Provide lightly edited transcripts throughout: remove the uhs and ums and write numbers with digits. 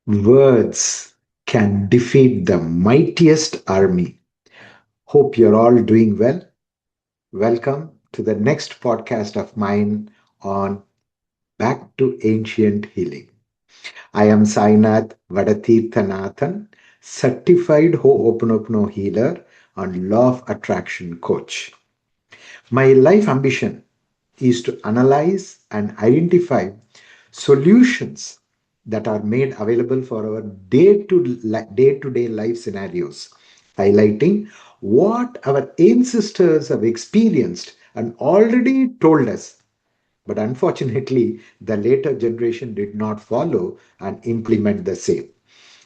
Words can defeat the mightiest army. Hope you're all doing well. Welcome to the next podcast of mine on Back to Ancient Healing. I am Sainath Vadatirthanathan, certified Ho'oponopono healer and law of attraction coach. My life ambition is to analyze and identify solutions that are made available for our day-to-day life scenarios, highlighting what our ancestors have experienced and already told us. But unfortunately, the later generation did not follow and implement the same.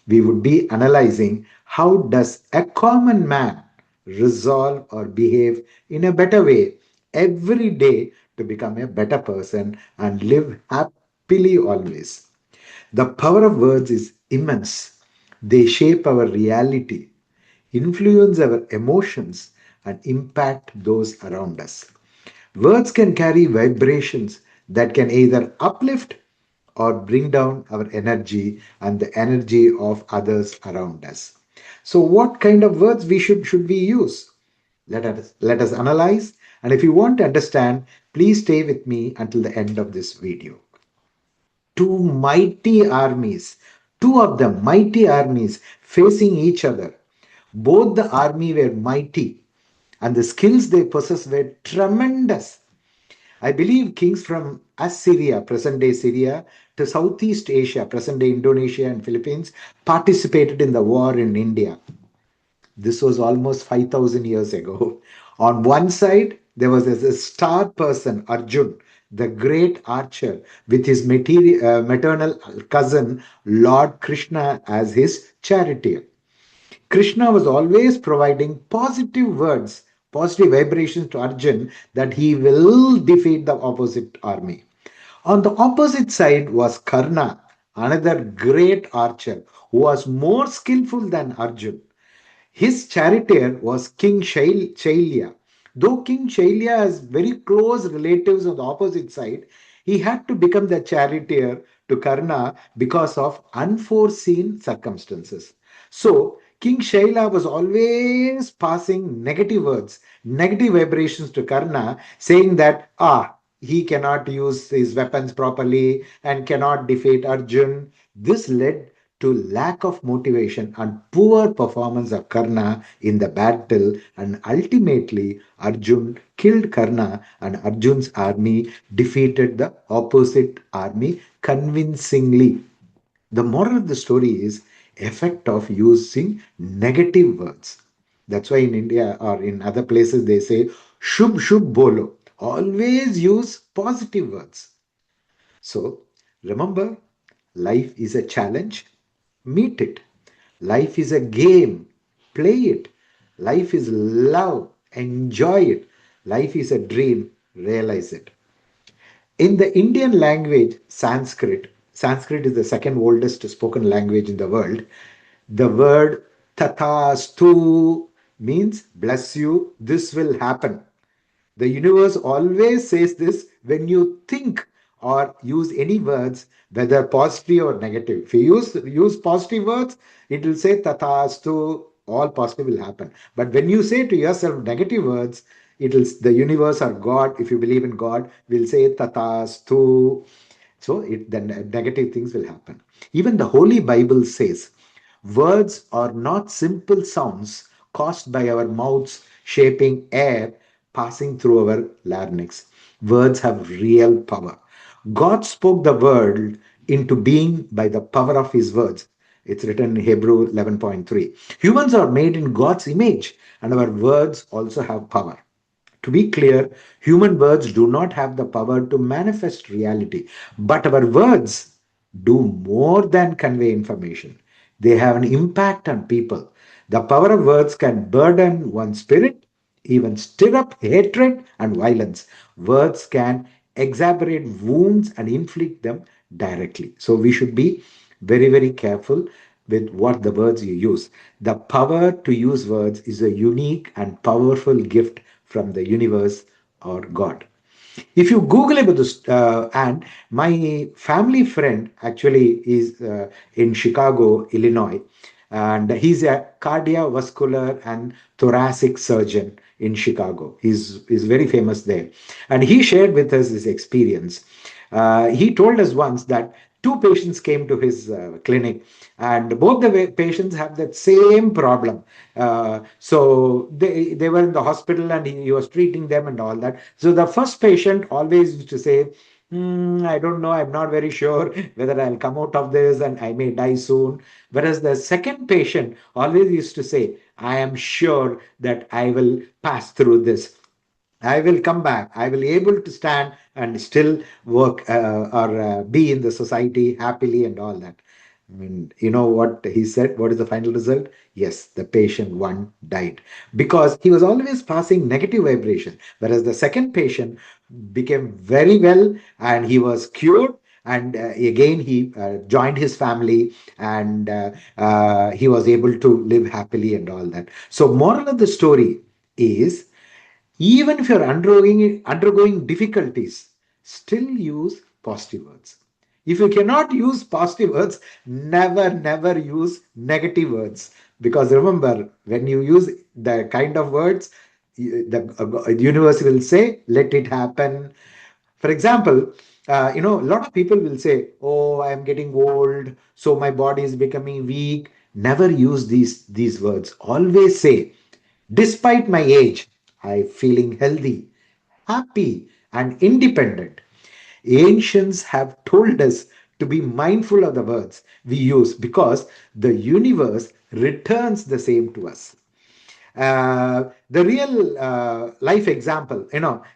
We would be analyzing how does a common man resolve or behave in a better way every day to become a better person and live happily always. The power of words is immense. They shape our reality, influence our emotions, and impact those around us. Words can carry vibrations that can either uplift or bring down our energy and the energy of others around us. So, what kind of words should we use? Let us analyze. And if you want to understand, please stay with me until the end of this video. Two mighty armies, two of them mighty armies facing each other. Both the army were mighty, and the skills they possessed were tremendous. I believe kings from Assyria, present day Syria, to Southeast Asia, present day Indonesia and Philippines, participated in the war in India. This was almost 5,000 years ago. On one side, there was a star person, Arjun, the great archer, with his maternal cousin, Lord Krishna, as his charioteer. Krishna was always providing positive words, positive vibrations to Arjun that he will defeat the opposite army. On the opposite side was Karna, another great archer who was more skillful than Arjun. His charioteer was King Shailya. Though King Shailya has very close relatives on the opposite side, he had to become the charioteer to Karna because of unforeseen circumstances. So, King Shaila was always passing negative words, negative vibrations to Karna, saying that, he cannot use his weapons properly and cannot defeat Arjun. This led to lack of motivation and poor performance of Karna in the battle, and ultimately Arjun killed Karna and Arjun's army defeated the opposite army convincingly. The moral of the story is effect of using negative words. That's why in India or in other places they say shub shub bolo. Always use positive words. So remember, life is a challenge. Meet it. Life is a game. Play it. Life is love. Enjoy it. Life is a dream. Realize it. In the Indian language, Sanskrit is the second oldest spoken language in the world. The word tathastu means bless you, this will happen. The universe always says this when you think or use any words, whether positive or negative. If you use positive words, it will say tathastu, all positive will happen. But when you say to yourself negative words, it will the universe or God, if you believe in God, will say tathastu. So then negative things will happen. Even the Holy Bible says words are not simple sounds caused by our mouths shaping air passing through our larynx. Words have real power. God spoke the world into being by the power of his words. It's written in Hebrew 11:3. Humans are made in God's image, and our words also have power. To be clear, human words do not have the power to manifest reality, but our words do more than convey information. They have an impact on people. The power of words can burden one's spirit, even stir up hatred and violence. Words can exacerbate wounds and inflict them directly. So we should be very, very careful with what the words you use. The power to use words is a unique and powerful gift from the universe or God. If you Google about this, and my family friend actually is in Chicago, Illinois, and he's a cardiovascular and thoracic surgeon in Chicago. He's very famous there, and he shared with us his experience. He told us once that two patients came to his clinic, and both the patients have that same problem. So they were in the hospital, and he was treating them and all that. So the first patient always used to say, I don't know, I'm not very sure whether I'll come out of this and I may die soon. Whereas the second patient always used to say, I am sure that I will pass through this. I will come back. I will able to stand and still work or be in the society happily and all that. I mean, you know what he said? What is the final result? Yes, the patient one died because he was always passing negative vibration, whereas the second patient became very well and he was cured. And again, he joined his family and he was able to live happily and all that. So, moral of the story is even if you're undergoing difficulties, still use positive words. If you cannot use positive words, never use negative words. Because remember, when you use the kind of words, the universe will say, let it happen. For example, a lot of people will say, oh, I'm getting old, so my body is becoming weak. Never use these words. Always say, despite my age, I'm feeling healthy, happy, and independent. Ancients have told us to be mindful of the words we use because the universe returns the same to us. The real life example,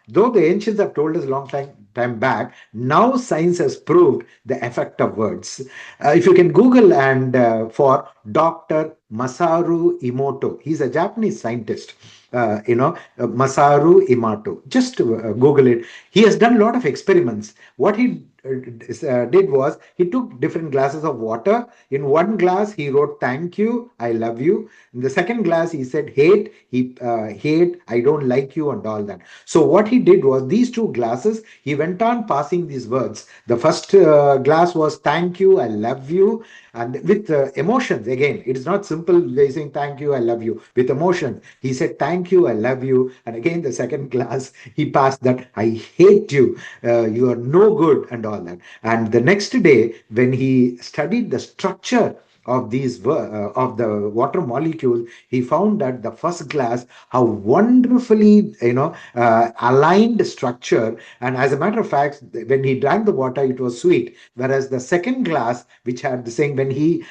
though the ancients have told us a long time back, now science has proved the effect of words. If you can Google and for Dr. Masaru Emoto, he's a Japanese scientist. Masaru Emoto. Just Google it. He has done a lot of experiments. What he did was he took different glasses of water. In one glass, he wrote "Thank you, I love you." In the second glass, he said "Hate, hate, I don't like you," and all that. So what he did was these two glasses. He went on passing these words. The first glass was "Thank you, I love you," and with emotions. Again, it is not simple saying "Thank you, I love you." With emotion, he said "Thank you, I love you," and again the second glass he passed that "I hate you, you are no good," and all that. And the next day, when he studied the structure of of the water molecule, he found that the first glass how wonderfully aligned structure, and as a matter of fact, when he drank the water, it was sweet. Whereas the second glass, which had the same, when he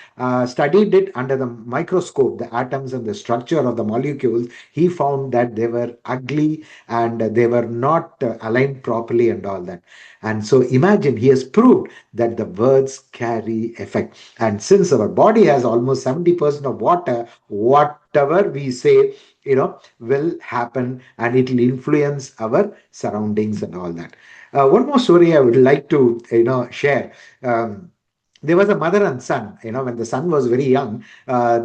studied it under the microscope, the atoms and the structure of the molecules, he found that they were ugly and they were not aligned properly and all that. And so imagine he has proved that the words carry effect. And since our body has almost 70% of water, whatever we say, will happen and it will influence our surroundings and all that. One more story I would like to, share. There was a mother and son, when the son was very young,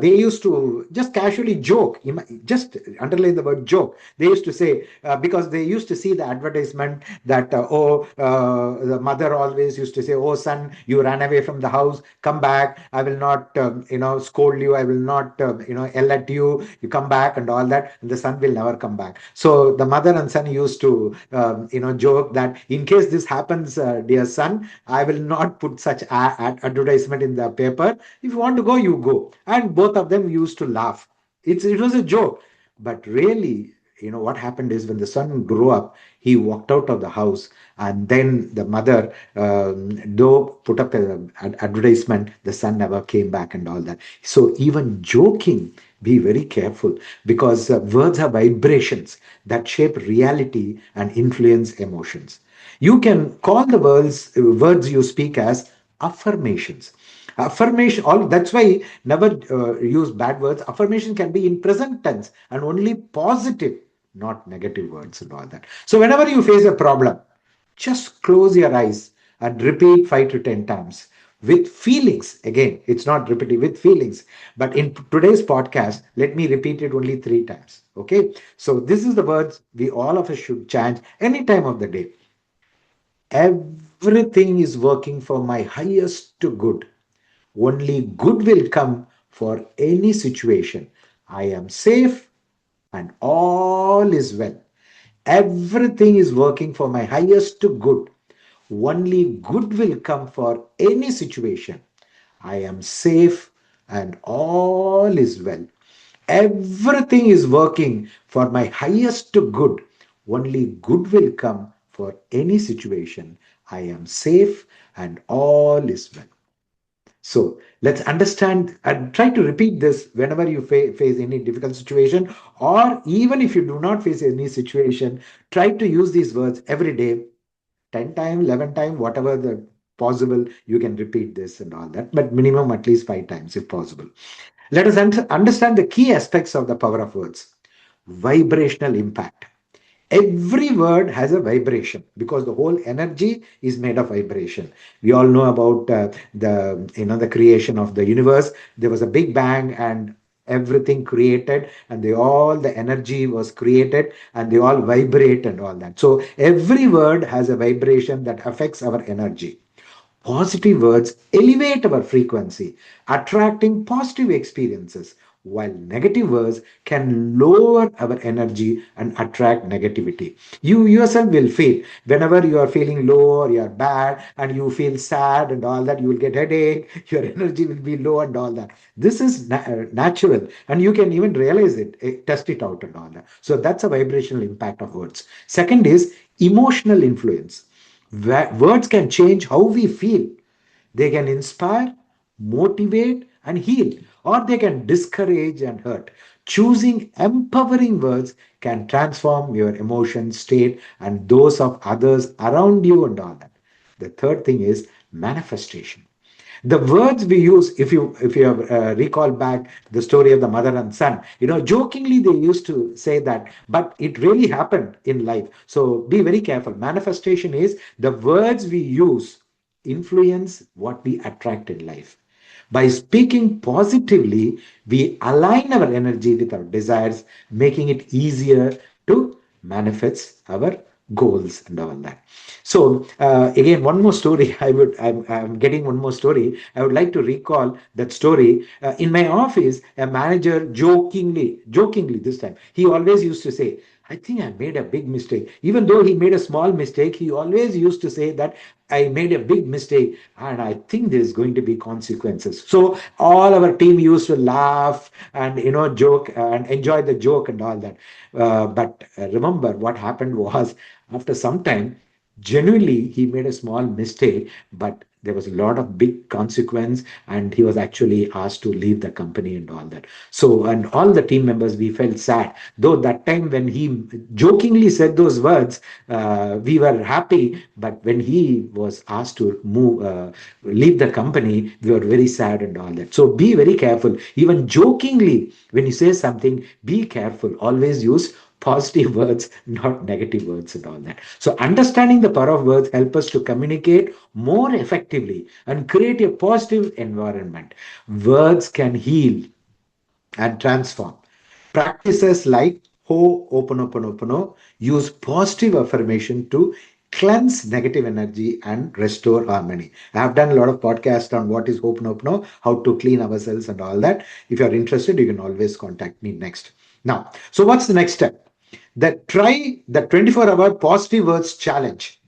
they used to just casually joke, just underline the word joke. They used to say, because they used to see the advertisement that, the mother always used to say, oh, son, you ran away from the house, come back. I will not, scold you. I will not, yell at you. You come back and all that. And the son will never come back. So the mother and son used to, joke that in case this happens, dear son, I will not put such advertisement in the paper. If you want to go, you go. And both of them used to laugh. It was a joke. But really, what happened is when the son grew up, he walked out of the house, and then the mother, though put up an advertisement, the son never came back and all that. So even joking, be very careful because words are vibrations that shape reality and influence emotions. You can call the words you speak as affirmations. Affirmation, all that's why never use bad words. Affirmation can be in present tense and only positive, not negative words and all that. So whenever you face a problem, just close your eyes and repeat 5 to 10 times with feelings. Again, it's not repeating with feelings, but in today's podcast, let me repeat it only 3 times. Okay, so this is the words we all of us should chant any time of the day. Everything is working for my highest good. Only good will come for any situation. I am safe and all is well. Everything is working for my highest good. Only good will come for any situation. I am safe and all is well. Everything is working for my highest good. Only good will come for any situation. I am safe and all is well. So let's understand and try to repeat this whenever you face any difficult situation, or even if you do not face any situation, try to use these words every day, 10 times, 11 times, whatever the possible, you can repeat this and all that, but minimum at least 5 times if possible. Let us understand the key aspects of the power of words. Vibrational impact. Every word has a vibration because the whole energy is made of vibration. We all know about the creation of the universe. There was a big bang and everything created, and they all the energy was created and they all vibrate and all that. So every word has a vibration that affects our energy. Positive words elevate our frequency, attracting positive experiences, while negative words can lower our energy and attract negativity. You yourself will feel whenever you are feeling low or you are bad and you feel sad and all that, you will get headache, your energy will be low and all that. This is natural, and you can even realize it, test it out and all that. So that's a vibrational impact of words. Second is emotional influence. Words can change how we feel. They can inspire, motivate, and heal, or they can discourage and hurt. Choosing empowering words can transform your emotion state and those of others around you and all that. The third thing is manifestation. The words we use, if you have recall back the story of the mother and son, jokingly they used to say that, but it really happened in life. So be very careful. Manifestation is the words we use influence what we attract in life. By speaking positively, we align our energy with our desires, making it easier to manifest our goals and all that. So again, one more story. I'm getting one more story. I would like to recall that story. In my office, a manager jokingly this time, he always used to say, I think I made a big mistake. Even though he made a small mistake, he always used to say that I made a big mistake and I think there's going to be consequences. So all our team used to laugh and joke and enjoy the joke and all that. But remember what happened was, after some time, genuinely he made a small mistake, but there was a lot of big consequence and he was actually asked to leave the company and all that. So, and all the team members, we felt sad, though that time when he jokingly said those words, we were happy, but when he was asked to leave the company, we were very sad and all that. So be very careful. Even jokingly, when you say something, be careful. Always use positive words, not negative words and all that. So understanding the power of words help us to communicate more effectively and create a positive environment. Words can heal and transform. Practices like Ho'oponoponopono use positive affirmation to cleanse negative energy and restore harmony. I have done a lot of podcasts on what is Ho'oponopono, how to clean ourselves and all that. If you are interested, you can always contact me next. Now, so what's the next step? Try the 24-hour positive words challenge.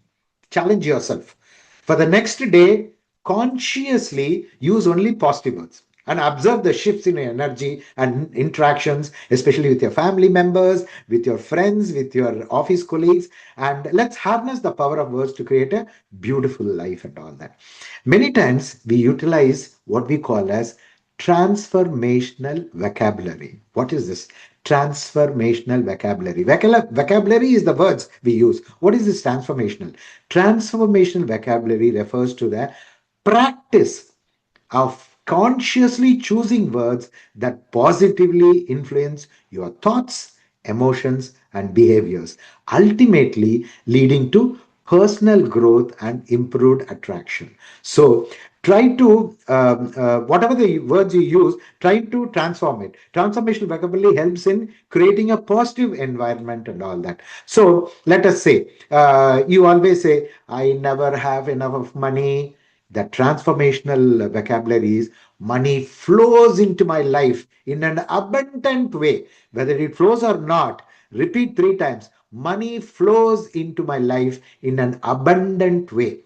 Challenge yourself. For the next day, consciously use only positive words and observe the shifts in your energy and interactions, especially with your family members, with your friends, with your office colleagues. And let's harness the power of words to create a beautiful life and all that. Many times we utilize what we call as transformational vocabulary. What is this? Transformational vocabulary. Vocabulary is the words we use. What is this transformational? Transformational vocabulary refers to the practice of consciously choosing words that positively influence your thoughts, emotions, and behaviors, ultimately leading to personal growth, and improved attraction. So try to, whatever the words you use, try to transform it. Transformational vocabulary helps in creating a positive environment and all that. So let us say, you always say, I never have enough of money. The transformational vocabulary is money flows into my life in an abundant way. Whether it flows or not, repeat three times. Money flows into my life in an abundant way.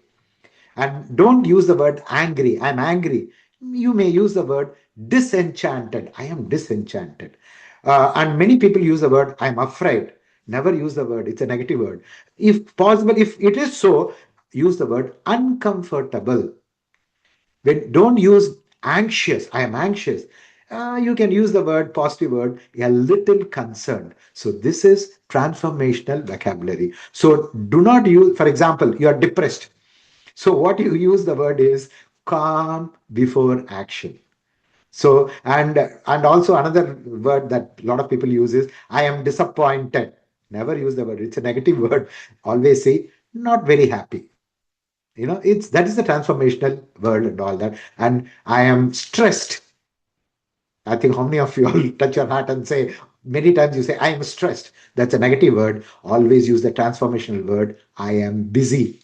And don't use the word angry. I'm angry. You may use the word disenchanted. I am disenchanted. And many people use the word I'm afraid. Never use the word. It's a negative word. If possible, if it is so, use the word uncomfortable. When don't use anxious, I am anxious. You can use the word positive word, a little concerned. So this is transformational vocabulary. So do not use, for example, you are depressed. So what you use the word is calm before action. So and also another word that a lot of people use is I am disappointed. Never use the word. It's a negative word. Always say not very happy. It's that is the transformational word and all that. And I am stressed. I think how many of you all touch your heart and say many times you say I am stressed. That's a negative word. Always use the transformational word I am busy.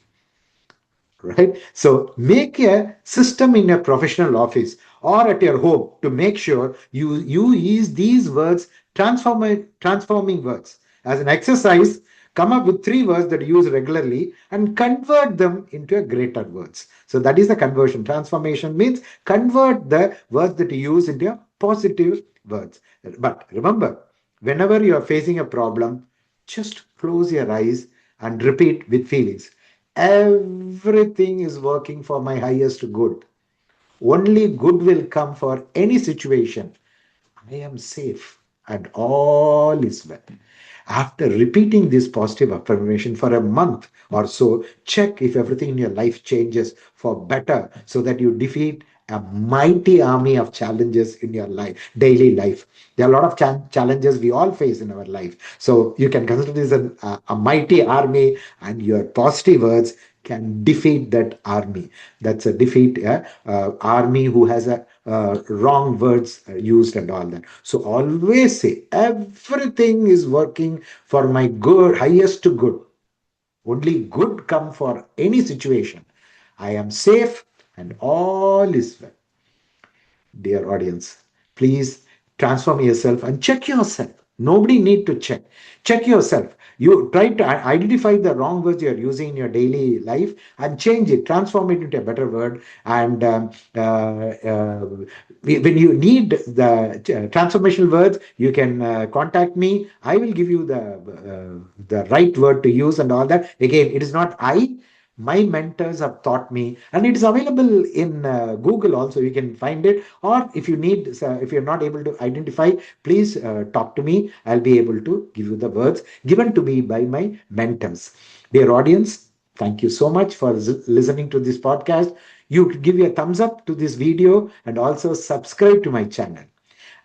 Right? So make a system in a professional office or at your home to make sure you use these words, transforming words. As an exercise, come up with three words that you use regularly and convert them into a greater words. So that is the conversion. Transformation means convert the words that you use into a positive words. But remember, whenever you are facing a problem, just close your eyes and repeat with feelings. Everything is working for my highest good. Only good will come for any situation. I am safe and all is well. After repeating this positive affirmation for a month or so, check if everything in your life changes for better so that you defeat a mighty army of challenges in your life, daily life. There are a lot of challenges we all face in our life. So you can consider this a mighty army, and your positive words can defeat that army. That's a defeat army who has a wrong words used and all that. So always say everything is working for my good, highest good. Only good come for any situation. I am safe and all is well. Dear audience, please transform yourself and check yourself. Nobody need to check. Check yourself. You try to identify the wrong words you are using in your daily life and change it, transform it into a better word. And when you need the transformational words, you can contact me. I will give you the right word to use and all that. Again, it is not I. My mentors have taught me, and it is available in Google also. You can find it, or if you need, if you're not able to identify, please talk to me. I'll be able to give you the words given to me by my mentors. Dear audience, thank you so much for listening to this podcast. You give a thumbs up to this video and also subscribe to my channel.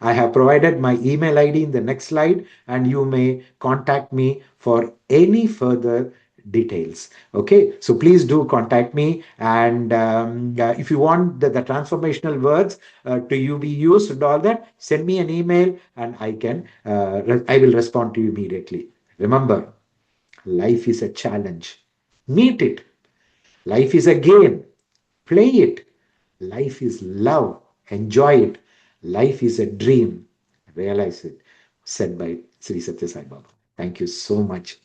I have provided my email ID in the next slide, and you may contact me for any further details. Okay, so please do contact me. And if you want the transformational words to you be used and all that, send me an email and I will respond to you immediately. Remember, life is a challenge. Meet it. Life is a game. Play it. Life is love. Enjoy it. Life is a dream. Realize it. Said by Sri Satya Sai Baba. Thank you so much.